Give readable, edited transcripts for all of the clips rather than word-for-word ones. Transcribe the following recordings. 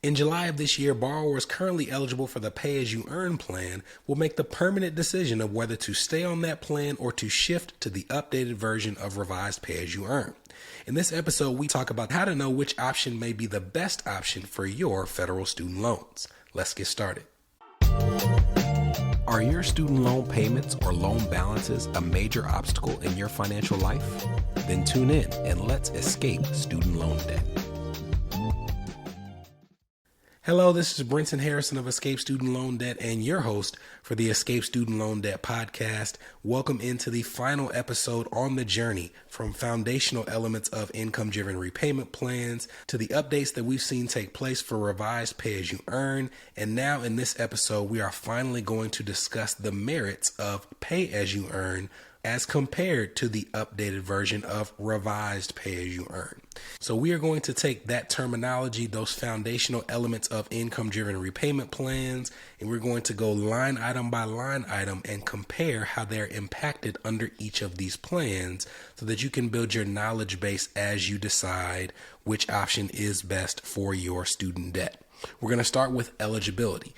In July of this year, borrowers currently eligible for the Pay-As-You-Earn plan will make the permanent decision of whether to stay on that plan or to shift to the updated version of revised Pay-As-You-Earn. In this episode, we talk about how to know which option may be the best option for your federal student loans. Let's get started. Are your student loan payments or loan balances a major obstacle in your financial life? Then tune in and let's escape student loan debt. Hello, this is Brenton Harrison of Escape Student Loan Debt and your host for the Escape Student Loan Debt podcast. Welcome into the final episode on the journey from foundational elements of income-driven repayment plans to the updates that we've seen take place for revised Pay-As-You-Earn. And now in this episode, we are finally going to discuss the merits of Pay-As-You-Earn as compared to the updated version of revised Pay-As-You-Earn. So we are going to take that terminology, those foundational elements of income-driven repayment plans, and we're going to go line item by line item and compare how they're impacted under each of these plans so that you can build your knowledge base as you decide which option is best for your student debt. We're going to start with eligibility.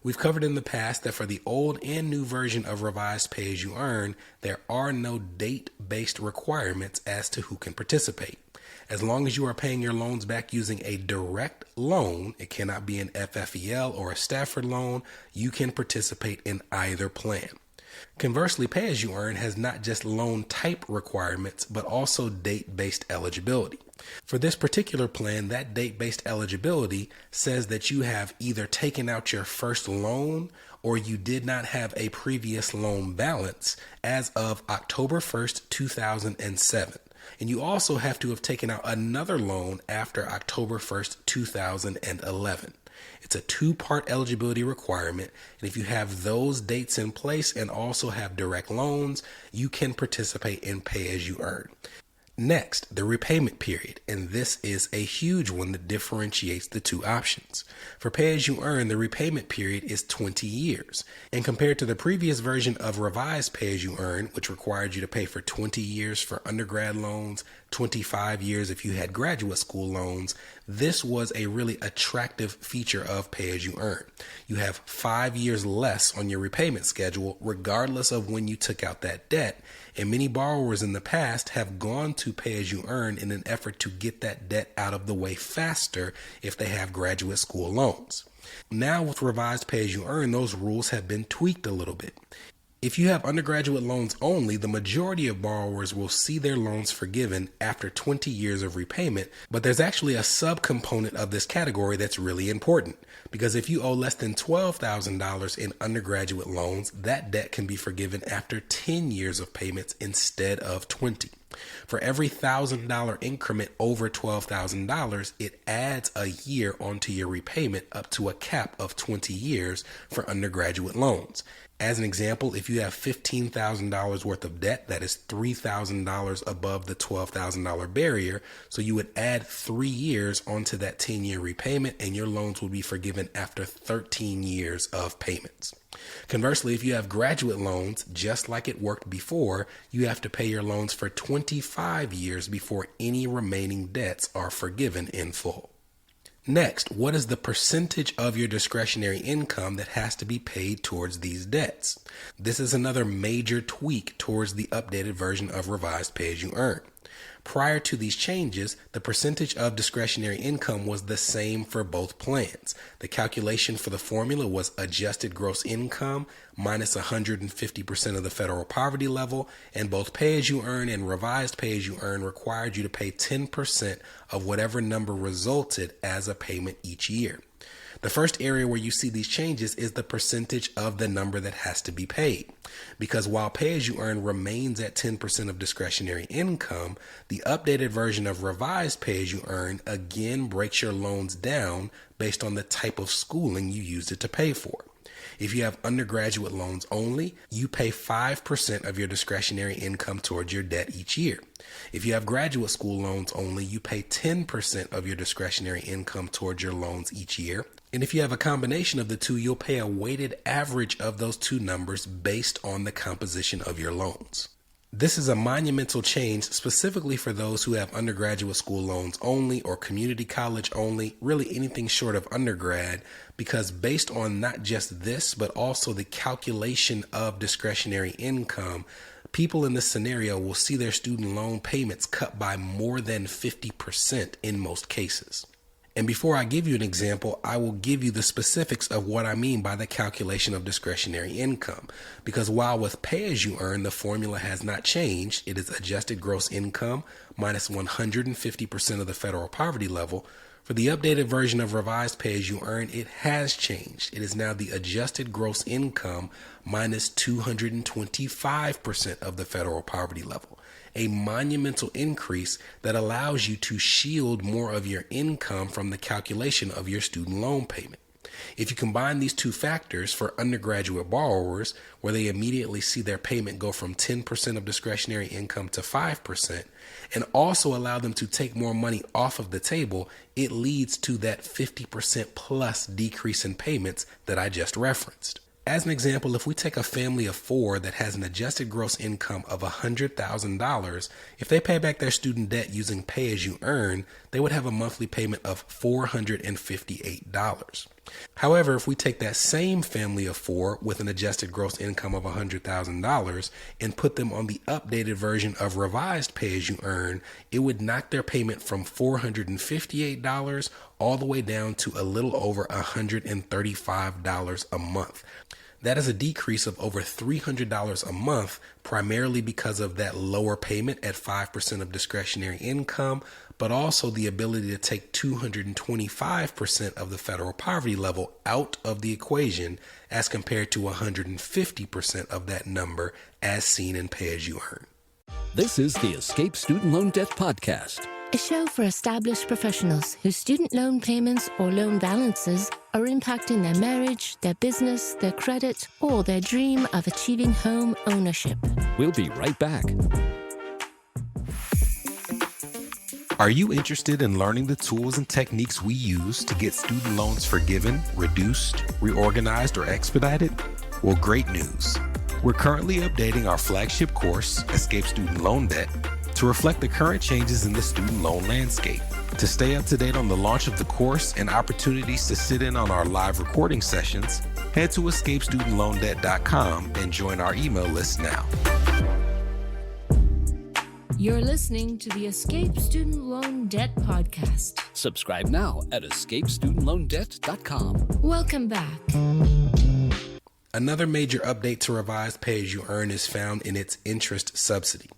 We've covered in the past that for the old and new version of revised Pay-As-You-Earn, there are no date-based requirements as to who can participate. As long as you are paying your loans back using a direct loan, it cannot be an FFEL or a Stafford loan, you can participate in either plan. Conversely, Pay-As-You-Earn has not just loan type requirements, but also date-based eligibility. For this particular plan, that date-based eligibility says that you have either taken out your first loan or you did not have a previous loan balance as of October 1st, 2007. And you also have to have taken out another loan after October 1st, 2011. It's a two-part eligibility requirement, and if you have those dates in place and also have direct loans, you can participate in Pay-As-You-Earn. Next, the repayment period, and this is a huge one that differentiates the two options. For Pay-As-You-Earn, the repayment period is 20 years, and compared to the previous version of revised Pay-As-You-Earn, which required you to pay for 20 years for undergrad loans, 25 years if you had graduate school loans, this was a really attractive feature of Pay-As-You-Earn. You have 5 years less on your repayment schedule, regardless of when you took out that debt, and many borrowers in the past have gone to Pay-As-You-Earn in an effort to get that debt out of the way faster if they have graduate school loans. Now with revised Pay-As-You-Earn, those rules have been tweaked a little bit. If you have undergraduate loans only, the majority of borrowers will see their loans forgiven after 20 years of repayment, but there's actually a subcomponent of this category that's really important, because if you owe less than $12,000 in undergraduate loans, that debt can be forgiven after 10 years of payments instead of 20. For every $1,000 increment over $12,000, it adds a year onto your repayment up to a cap of 20 years for undergraduate loans. As an example, if you have $15,000 worth of debt, that is $3,000 above the $12,000 barrier. So you would add 3 years onto that 10-year repayment and your loans will be forgiven after 13 years of payments. Conversely, if you have graduate loans, just like it worked before, you have to pay your loans for 25 years before any remaining debts are forgiven in full. Next, what is the percentage of your discretionary income that has to be paid towards these debts? This is another major tweak towards the updated version of revised Pay-As-You-Earn. Prior to these changes, the percentage of discretionary income was the same for both plans. The calculation for the formula was adjusted gross income minus 150% of the federal poverty level, and both Pay-As-You-Earn and revised Pay-As-You-Earn required you to pay 10% of whatever number resulted as a payment each year. The first area where you see these changes is the percentage of the number that has to be paid. Because while Pay-As-You-Earn remains at 10% of discretionary income, the updated version of revised Pay-As-You-Earn again breaks your loans down based on the type of schooling you used it to pay for. If you have undergraduate loans only, you pay 5% of your discretionary income towards your debt each year. If you have graduate school loans only, you pay 10% of your discretionary income towards your loans each year. And if you have a combination of the two, you'll pay a weighted average of those two numbers based on the composition of your loans. This is a monumental change specifically for those who have undergraduate school loans only or community college only, really anything short of undergrad, because based on not just this, but also the calculation of discretionary income, people in this scenario will see their student loan payments cut by more than 50% in most cases. And before I give you an example, I will give you the specifics of what I mean by the calculation of discretionary income. Because while with pay-as-you-earn, the formula has not changed, it is adjusted gross income minus 150% of the federal poverty level. For the updated version of revised pay-as-you-earn, it has changed. It is now the adjusted gross income minus 225% of the federal poverty level. A monumental increase that allows you to shield more of your income from the calculation of your student loan payment. If you combine these two factors for undergraduate borrowers, where they immediately see their payment go from 10% of discretionary income to 5%, and also allow them to take more money off of the table, it leads to that 50% plus decrease in payments that I just referenced. As an example, if we take a family of 4 that has an adjusted gross income of $100,000, if they pay back their student debt using pay-as-you-earn, they would have a monthly payment of $458. However, if we take that same family of 4 with an adjusted gross income of $100,000 and put them on the updated version of revised pay-as-you-earn, it would knock their payment from $458 all the way down to a little over $135 a month. That is a decrease of over $300 a month, primarily because of that lower payment at 5% of discretionary income, but also the ability to take 225% of the federal poverty level out of the equation as compared to 150% of that number as seen in pay-as-you-earn. This is the Escape Student Loan Debt Podcast, a show for established professionals whose student loan payments or loan balances are impacting their marriage, their business, their credit, or their dream of achieving home ownership. We'll be right back. Are you interested in learning the tools and techniques we use to get student loans forgiven, reduced, reorganized, or expedited? Well, great news. We're currently updating our flagship course, Escape Student Loan Debt, to reflect the current changes in the student loan landscape. To stay up to date on the launch of the course and opportunities to sit in on our live recording sessions, head to escapestudentloandebt.com and join our email list now. You're listening to the Escape Student Loan Debt Podcast. Subscribe now at escapestudentloandebt.com. Welcome back. Another major update to revised pay-as-you-earn is found in its interest subsidy.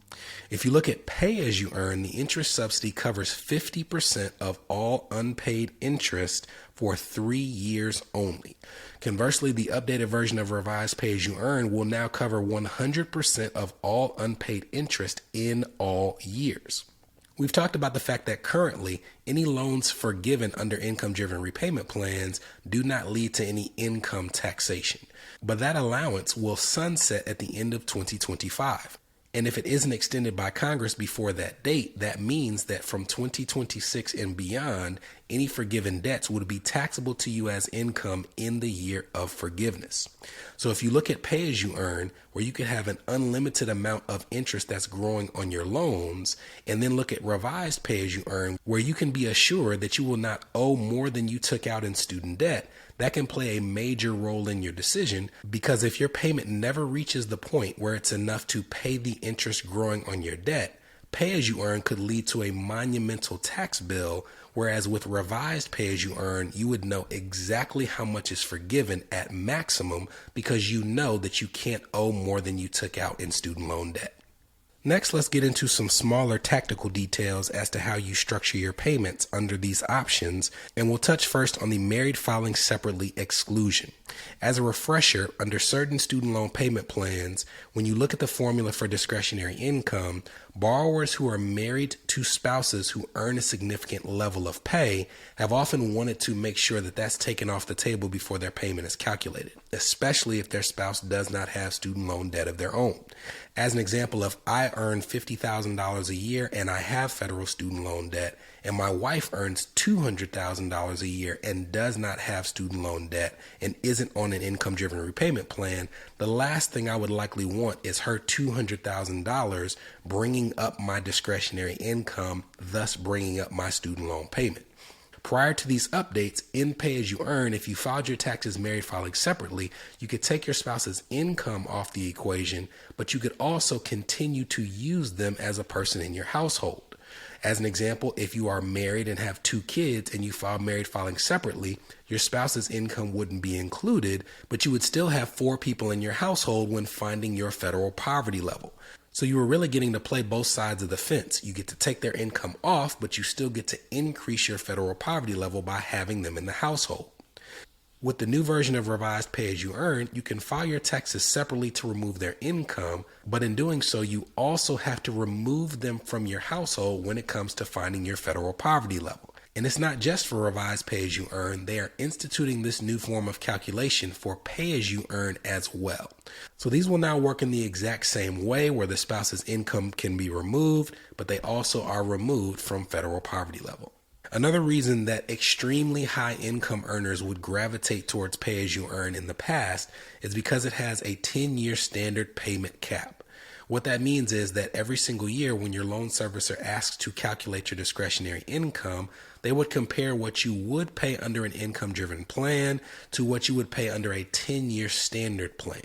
If you look at pay-as-you-earn, the interest subsidy covers 50% of all unpaid interest for 3 years only. Conversely, the updated version of revised pay-as-you-earn will now cover 100% of all unpaid interest in all years. We've talked about the fact that currently any loans forgiven under income-driven repayment plans do not lead to any income taxation, but that allowance will sunset at the end of 2025. And if it isn't extended by Congress before that date, that means that from 2026 and beyond, any forgiven debts would be taxable to you as income in the year of forgiveness. So if you look at pay-as-you-earn, where you could have an unlimited amount of interest that's growing on your loans, and then look at revised pay-as-you-earn, where you can be assured that you will not owe more than you took out in student debt, that can play a major role in your decision, because if your payment never reaches the point where it's enough to pay the interest growing on your debt, pay-as-you-earn could lead to a monumental tax bill, whereas with revised pay-as-you-earn, you would know exactly how much is forgiven at maximum because you know that you can't owe more than you took out in student loan debt. Next, let's get into some smaller tactical details as to how you structure your payments under these options, and we'll touch first on the married filing separately exclusion. As a refresher, under certain student loan payment plans, when you look at the formula for discretionary income, borrowers who are married to spouses who earn a significant level of pay have often wanted to make sure that that's taken off the table before their payment is calculated, especially if their spouse does not have student loan debt of their own. As an example, if I earn $50,000 a year and I have federal student loan debt, and my wife earns $200,000 a year and does not have student loan debt and isn't on an income-driven repayment plan, the last thing I would likely want is her $200,000 bringing up my discretionary income, thus bringing up my student loan payment. Prior to these updates, in Pay As You Earn, if you filed your taxes married filing separately, you could take your spouse's income off the equation, but you could also continue to use them as a person in your household. As an example, if you are married and have 2 kids and you file married filing separately, your spouse's income wouldn't be included, but you would still have 4 people in your household when finding your federal poverty level. So you were really getting to play both sides of the fence. You get to take their income off, but you still get to increase your federal poverty level by having them in the household. With the new version of revised Pay As You Earn, you can file your taxes separately to remove their income, but in doing so, you also have to remove them from your household when it comes to finding your federal poverty level. And it's not just for revised Pay As You Earn, they are instituting this new form of calculation for Pay As You Earn as well. So these will now work in the exact same way where the spouse's income can be removed, but they also are removed from federal poverty level. Another reason that extremely high income earners would gravitate towards Pay As You Earn in the past is because it has a 10-year standard payment cap. What that means is that every single year when your loan servicer asks to calculate your discretionary income, they would compare what you would pay under an income-driven plan to what you would pay under a 10-year standard plan.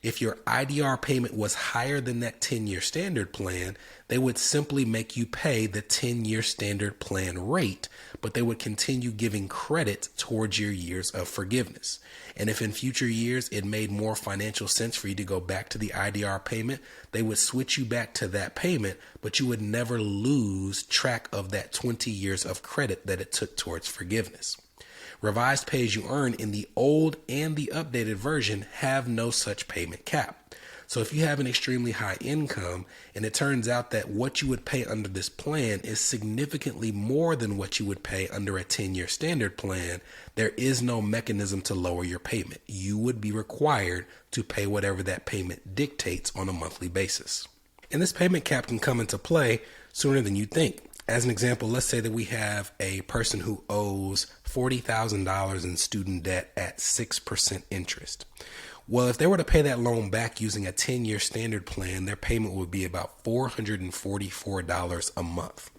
If your IDR payment was higher than that 10-year standard plan, they would simply make you pay the 10-year standard plan rate, but they would continue giving credit towards your years of forgiveness. And if in future years it made more financial sense for you to go back to the IDR payment, they would switch you back to that payment, but you would never lose track of that 20 years of credit that it took towards forgiveness. Revised Pay As You Earn in the old and the updated version have no such payment cap. So if you have an extremely high income and it turns out that what you would pay under this plan is significantly more than what you would pay under a 10-year standard plan, there is no mechanism to lower your payment. You would be required to pay whatever that payment dictates on a monthly basis. And this payment cap can come into play sooner than you think. As an example, let's say that we have a person who owes $40,000 in student debt at 6% interest. Well, if they were to pay that loan back using a 10-year standard plan, their payment would be about $444 a month.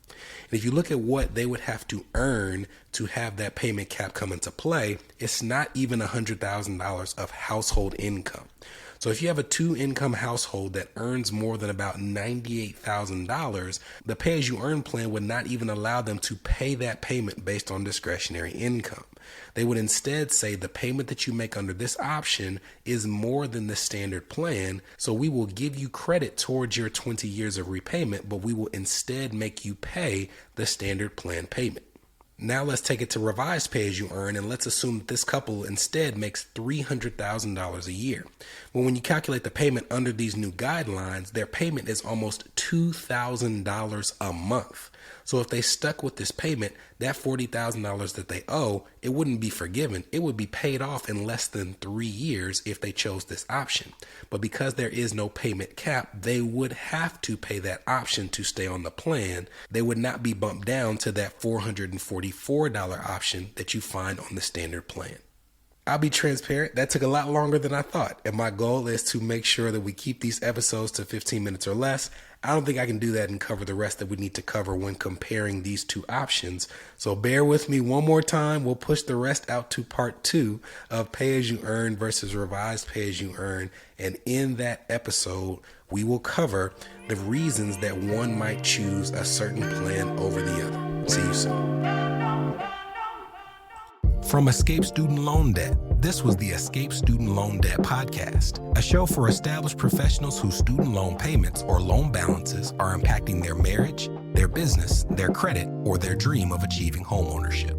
And if you look at what they would have to earn to have that payment cap come into play, it's not even $100,000 of household income. So if you have a 2-income household that earns more than about $98,000, the Pay As You Earn plan would not even allow them to pay that payment based on discretionary income. They would instead say the payment that you make under this option is more than the standard plan, so we will give you credit towards your 20 years of repayment, but we will instead make you pay the standard plan payment. Now let's take it to revised Pay As You Earn, and let's assume that this couple instead makes $300,000 a year. Well, when you calculate the payment under these new guidelines, their payment is almost $2,000 a month. So if they stuck with this payment, that $40,000 that they owe, it wouldn't be forgiven. It would be paid off in less than 3 years if they chose this option. But because there is no payment cap, they would have to pay that option to stay on the plan. They would not be bumped down to that $444 option that you find on the standard plan. I'll be transparent, that took a lot longer than I thought, and my goal is to make sure that we keep these episodes to 15 minutes or less. I don't think I can do that and cover the rest that we need to cover when comparing these two options. So bear with me one more time. We'll push the rest out to part 2 of Pay As You Earn versus revised Pay As You Earn. And in that episode, we will cover the reasons that one might choose a certain plan over the other. See you soon. From Escape Student Loan Debt, this was the Escape Student Loan Debt Podcast, a show for established professionals whose student loan payments or loan balances are impacting their marriage, their business, their credit, or their dream of achieving homeownership.